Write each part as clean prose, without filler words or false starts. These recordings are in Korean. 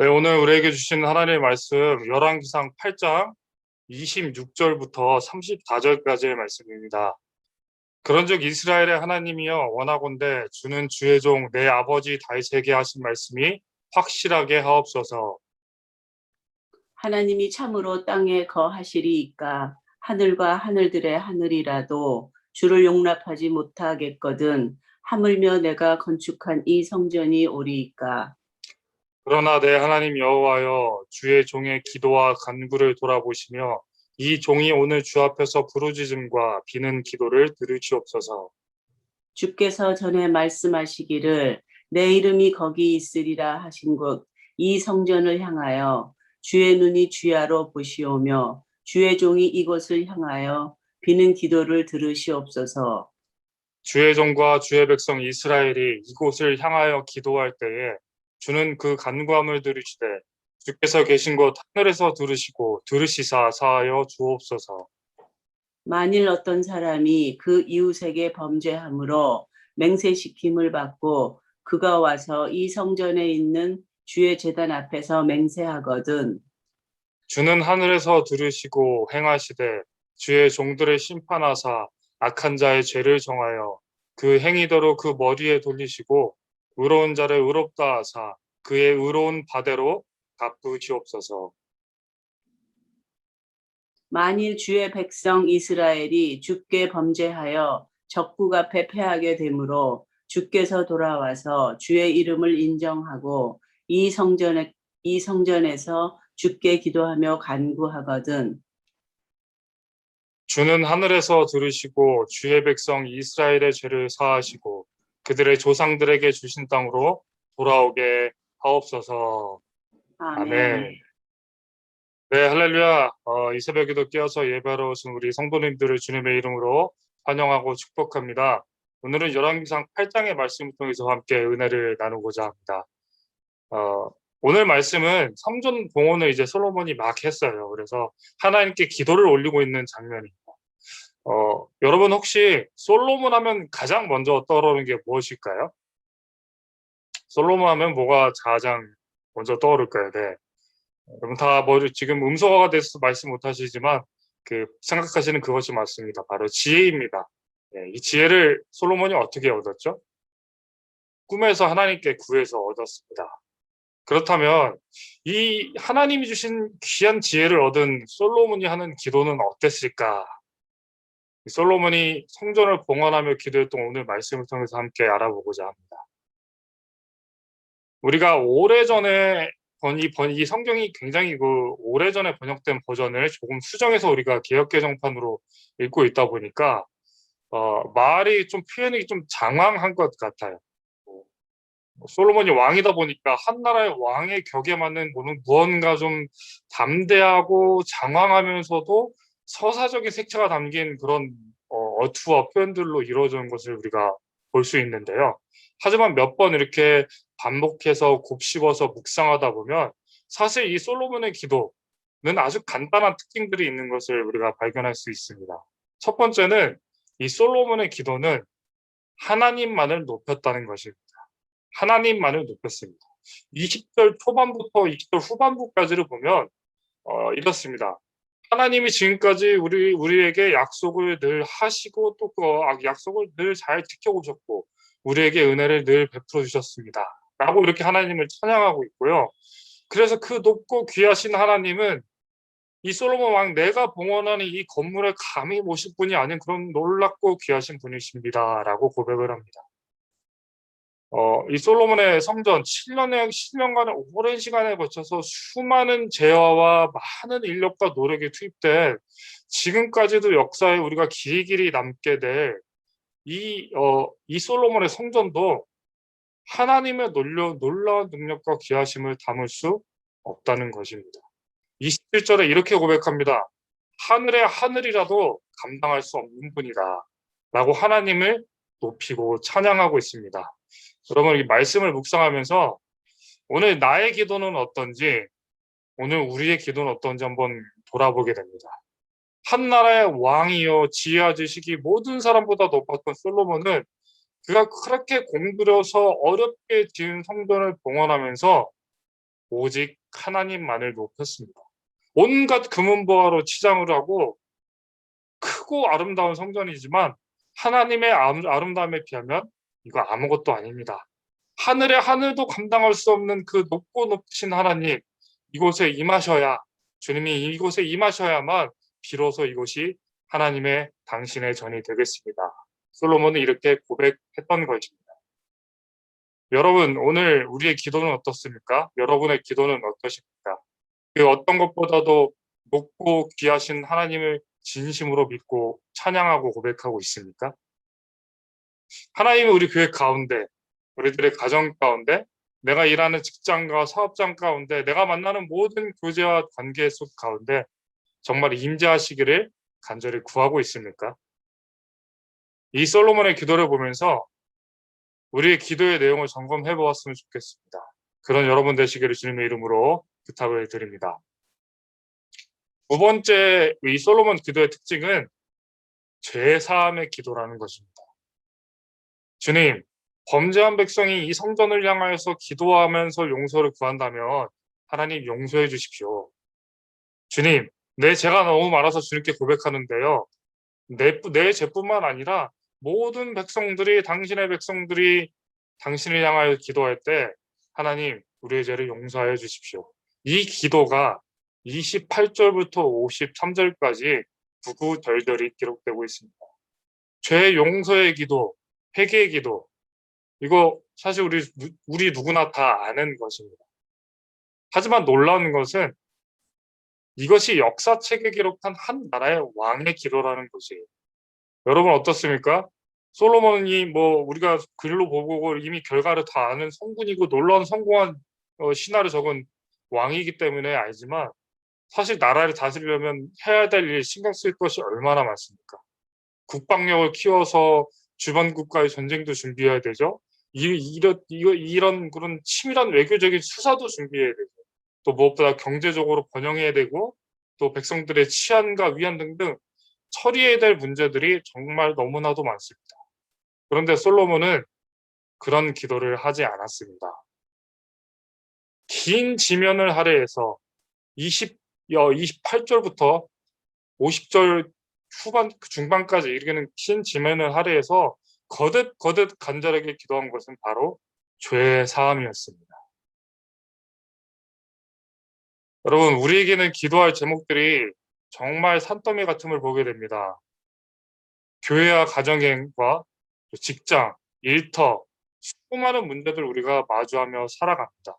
네, 오늘 우리에게 주신 하나님의 말씀 열왕기상 8장 26절부터 34절까지의 말씀입니다. 그런즉 이스라엘의 하나님이여 원하건대 주는 주의 종 내 아버지 다윗에게 하신 말씀이 확실하게 하옵소서. 하나님이 참으로 땅에 거하시리이까 하늘과 하늘들의 하늘이라도 주를 용납하지 못하겠거든 하물며 내가 건축한 이 성전이 오리이까. 그러나 내 하나님 여호와여 주의 종의 기도와 간구를 돌아보시며 이 종이 오늘 주 앞에서 부르짖음과 비는 기도를 들으시옵소서. 주께서 전에 말씀하시기를 내 이름이 거기 있으리라 하신 곳 이 성전을 향하여 주의 눈이 주야로 보시오며 주의 종이 이곳을 향하여 비는 기도를 들으시옵소서. 주의 종과 주의 백성 이스라엘이 이곳을 향하여 기도할 때에 주는 그 간구함을 들으시되 주께서 계신 곳 하늘에서 들으시고 들으시사 사하여 주옵소서. 만일 어떤 사람이 그 이웃에게 범죄함으로 맹세시킴을 받고 그가 와서 이 성전에 있는 주의 제단 앞에서 맹세하거든 주는 하늘에서 들으시고 행하시되 주의 종들의 심판하사 악한 자의 죄를 정하여 그 행위대로 그 머리에 돌리시고 의로운 자를 의롭다 하사 그의 의로운 바대로 갚으시옵소서. 만일 주의 백성 이스라엘이 주께 범죄하여 적국 앞에 패하게 되므로 주께서 돌아와서 주의 이름을 인정하고 이 성전에서 주께 기도하며 간구하거든 주는 하늘에서 들으시고 주의 백성 이스라엘의 죄를 사하시고 그들의 조상들에게 주신 땅으로 돌아오게 하옵소서. 아멘. 아멘. 네, 할렐루야. 이 새벽에도 깨어서 예배하러 오신 우리 성도님들을 주님의 이름으로 환영하고 축복합니다. 오늘은 열왕기상 8장의 말씀을 통해서 함께 은혜를 나누고자 합니다. 어, 오늘 말씀은 성전 봉헌을 이제 솔로몬이 막 했어요. 그래서 하나님께 기도를 올리고 있는 장면입니다. 여러분 혹시 솔로몬 하면 가장 먼저 떠오르는 게 무엇일까요? 솔로몬 하면 뭐가 가장 먼저 떠오를까요? 네. 여러분 다 지금 음소거가 돼서 말씀 못 하시지만 생각하시는 그것이 맞습니다. 바로 지혜입니다. 네, 이 지혜를 솔로몬이 어떻게 얻었죠? 꿈에서 하나님께 구해서 얻었습니다. 그렇다면 이 하나님이 주신 귀한 지혜를 얻은 솔로몬이 하는 기도는 어땠을까? 솔로몬이 성전을 봉헌하며 기도했던 오늘 말씀을 통해서 함께 알아보고자 합니다. 우리가 오래전에 이 성경이 굉장히 오래전에 번역된 버전을 조금 수정해서 우리가 개역개정판으로 읽고 있다 보니까 말이 좀 표현이 좀 장황한 것 같아요. 솔로몬이 왕이다 보니까 한 나라의 왕의 격에 맞는 무언가 좀 담대하고 장황하면서도 서사적인 색채가 담긴 그런 어투와 표현들로 이루어지는 것을 우리가 볼 수 있는데요. 하지만 몇 번 이렇게 반복해서 곱씹어서 묵상하다 보면 사실 이 솔로몬의 기도는 아주 간단한 특징들이 있는 것을 우리가 발견할 수 있습니다. 첫 번째는 이 솔로몬의 기도는 하나님만을 높였다는 것입니다. 하나님만을 높였습니다. 20절 초반부터 20절 후반부까지를 보면 이렇습니다. 하나님이 지금까지 우리에게 약속을 늘 하시고 또 그 약속을 늘 잘 지켜오셨고 우리에게 은혜를 늘 베풀어 주셨습니다. 라고 이렇게 하나님을 찬양하고 있고요. 그래서 그 높고 귀하신 하나님은 이 솔로몬 왕 내가 봉헌하는 이 건물을 감히 모실 분이 아닌 그런 놀랍고 귀하신 분이십니다. 라고 고백을 합니다. 이 솔로몬의 성전 7년간의 오랜 시간에 거쳐서 수많은 재화와 많은 인력과 노력이 투입된 지금까지도 역사에 우리가 길이 남게 될 이 솔로몬의 성전도 하나님의 놀라운 능력과 귀하심을 담을 수 없다는 것입니다. 27절에 이렇게 고백합니다. 하늘의 하늘이라도 감당할 수 없는 분이다. 라고 하나님을 높이고 찬양하고 있습니다. 여러분 이 말씀을 묵상하면서 오늘 나의 기도는 어떤지 오늘 우리의 기도는 어떤지 한번 돌아보게 됩니다. 한 나라의 왕이요 지혜와 지식이 모든 사람보다 높았던 솔로몬은 그가 그렇게 공들여서 어렵게 지은 성전을 봉헌하면서 오직 하나님만을 높였습니다. 온갖 금은보화로 치장을 하고 크고 아름다운 성전이지만 하나님의 아름다움에 비하면 이거 아무것도 아닙니다. 하늘의 하늘도 감당할 수 없는 그 높고 높으신 하나님, 이곳에 임하셔야, 주님이 이곳에 임하셔야만 비로소 이곳이 하나님의 당신의 전이 되겠습니다. 솔로몬은 이렇게 고백했던 것입니다. 여러분, 오늘 우리의 기도는 어떻습니까? 여러분의 기도는 어떠십니까? 그 어떤 것보다도 높고 귀하신 하나님을 진심으로 믿고 찬양하고 고백하고 있습니까? 하나님은 우리 교회 가운데, 우리들의 가정 가운데, 내가 일하는 직장과 사업장 가운데, 내가 만나는 모든 교제와 관계 속 가운데 정말 임재하시기를 간절히 구하고 있습니까? 이 솔로몬의 기도를 보면서 우리의 기도의 내용을 점검해 보았으면 좋겠습니다. 그런 여러분 되시기를 주님의 이름으로 부탁을 드립니다. 두 번째, 이 솔로몬 기도의 특징은 죄사함의 기도라는 것입니다. 주님, 범죄한 백성이 이 성전을 향하여서 기도하면서 용서를 구한다면 하나님 용서해 주십시오. 주님, 내 죄가 너무 많아서 주님께 고백하는데요. 내 죄뿐만 아니라 모든 백성들이, 당신의 백성들이 당신을 향하여 기도할 때 하나님 우리의 죄를 용서하여 주십시오. 이 기도가 28절부터 53절까지 구구절절이 기록되고 있습니다. 죄 용서의 기도, 회개의 기도, 이거 사실 우리 누구나 다 아는 것입니다. 하지만 놀라운 것은 이것이 역사책에 기록한 한 나라의 왕의 기도라는 것이에요. 여러분 어떻습니까? 솔로몬이 우리가 글로 보고 이미 결과를 다 아는 성군이고 놀라운 성공한 신화를 적은 왕이기 때문에 알지만 사실 나라를 다스리려면 해야 될 일, 신경 쓸 것이 얼마나 많습니까? 국방력을 키워서 주변 국가의 전쟁도 준비해야 되죠. 이런 그런 치밀한 외교적인 수사도 준비해야 되죠. 또 무엇보다 경제적으로 번영해야 되고 또 백성들의 치안과 위안 등등 처리해야 될 문제들이 정말 너무나도 많습니다. 그런데 솔로몬은 그런 기도를 하지 않았습니다. 긴 지면을 할애해서 28절부터 50절 중반까지 이르는 긴 지면을 할애해서 거듭 간절하게 기도한 것은 바로 죄 사함이었습니다. 여러분, 우리에게는 기도할 제목들이 정말 산더미 같음을 보게 됩니다. 교회와 가정과 직장, 일터, 수많은 문제들 우리가 마주하며 살아갑니다.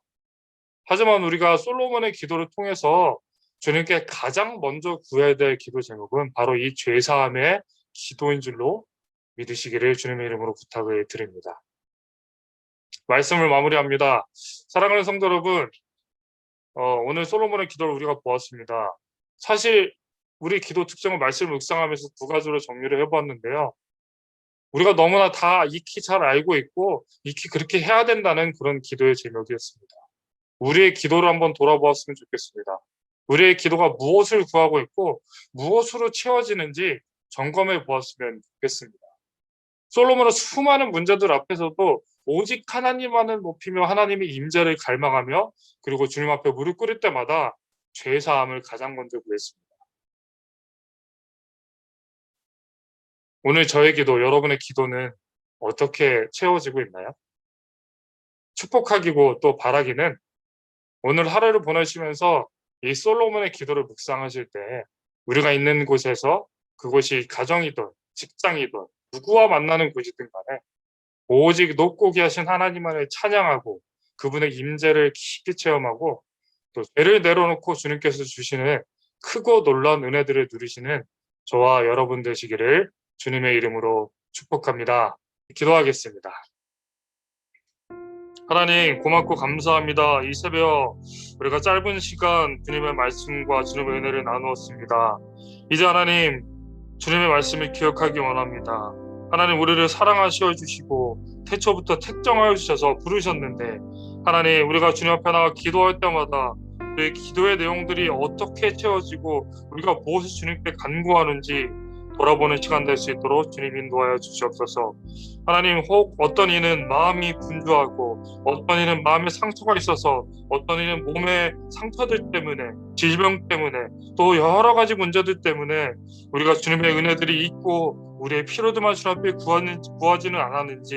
하지만 우리가 솔로몬의 기도를 통해서 주님께 가장 먼저 구해야 될 기도 제목은 바로 이 죄사함의 기도인 줄로 믿으시기를 주님의 이름으로 부탁을 드립니다. 말씀을 마무리합니다. 사랑하는 성도 여러분, 오늘 솔로몬의 기도를 우리가 보았습니다. 사실 우리 기도 특징을 말씀을 묵상하면서 두 가지로 정리를 해보았는데요. 우리가 너무나 다 익히 잘 알고 있고 익히 그렇게 해야 된다는 그런 기도의 제목이었습니다. 우리의 기도를 한번 돌아보았으면 좋겠습니다. 우리의 기도가 무엇을 구하고 있고 무엇으로 채워지는지 점검해 보았으면 좋겠습니다. 솔로몬은 수많은 문제들 앞에서도 오직 하나님만을 높이며 하나님의 임재를 갈망하며 그리고 주님 앞에 무릎 꿇을 때마다 죄사함을 가장 먼저 구했습니다. 오늘 저의 기도, 여러분의 기도는 어떻게 채워지고 있나요? 축복하기고 또 바라기는 오늘 하루를 보내시면서 이 솔로몬의 기도를 묵상하실 때 우리가 있는 곳에서 그곳이 가정이든 직장이든 누구와 만나는 곳이든 간에 오직 높고 귀하신 하나님만을 찬양하고 그분의 임재를 깊이 체험하고 또 죄를 내려놓고 주님께서 주시는 크고 놀라운 은혜들을 누리시는 저와 여러분 되시기를 주님의 이름으로 축복합니다. 기도하겠습니다. 하나님 고맙고 감사합니다. 이 새벽 우리가 짧은 시간 주님의 말씀과 주님의 은혜를 나누었습니다. 이제 하나님 주님의 말씀을 기억하기 원합니다. 하나님 우리를 사랑하셔 주시고 태초부터 택정하여 주셔서 부르셨는데 하나님 우리가 주님 앞에 나가 기도할 때마다 우리의 기도의 내용들이 어떻게 채워지고 우리가 무엇을 주님께 간구하는지 돌아보는 시간 될 수 있도록 주님 인도하여 주시옵소서. 하나님, 혹 어떤 이는 마음이 분주하고 어떤 이는 마음에 상처가 있어서 어떤 이는 몸에 상처들 때문에 질병 때문에 또 여러 가지 문제들 때문에 우리가 주님의 은혜들이 있고 우리의 피로도만 주님 앞에 구하지는 않았는지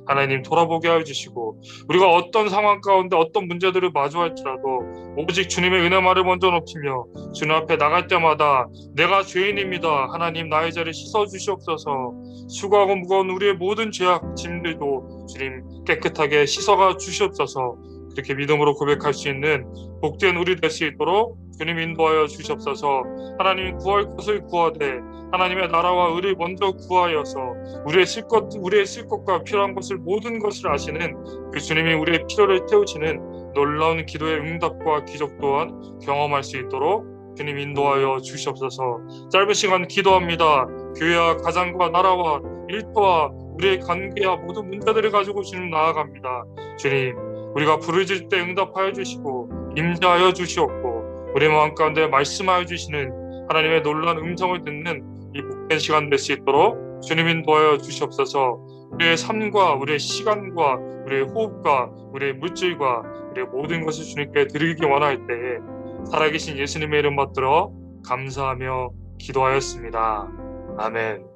하나님 돌아보게 하여 주시고, 우리가 어떤 상황 가운데 어떤 문제들을 마주할지라도 오직 주님의 은혜만을 먼저 높이며 주님 앞에 나갈 때마다 내가 죄인입니다, 하나님 나의 죄를 씻어 주시옵소서, 수고하고 무거운 우리의 모든 죄악 짐들도 주님 깨끗하게 씻어가 주시옵소서, 그렇게 믿음으로 고백할 수 있는 복된 우리 될 수 있도록 주님 인도하여 주시옵소서. 하나님이 구할 것을 구하되 하나님의 나라와 의를 먼저 구하여서 우리의 쓸 것과 필요한 것을 모든 것을 아시는 그 주님이 우리의 필요를 태우시는 놀라운 기도의 응답과 기적 또한 경험할 수 있도록 주님 인도하여 주시옵소서. 짧은 시간 기도합니다. 교회와 가정과 나라와 일터와 우리의 관계와 모든 문제들을 가지고 주님 나아갑니다. 주님, 우리가 부르짖을 때 응답하여 주시고 임재하여 주시옵고 우리 마음 가운데 말씀하여 주시는 하나님의 놀라운 음성을 듣는 이 복된 시간 될 수 있도록 주님 인도하여 주시옵소서. 우리의 삶과 우리의 시간과 우리의 호흡과 우리의 물질과 우리의 모든 것을 주님께 드리기 원할 때에 살아계신 예수님의 이름 받들어 감사하며 기도하였습니다. 아멘.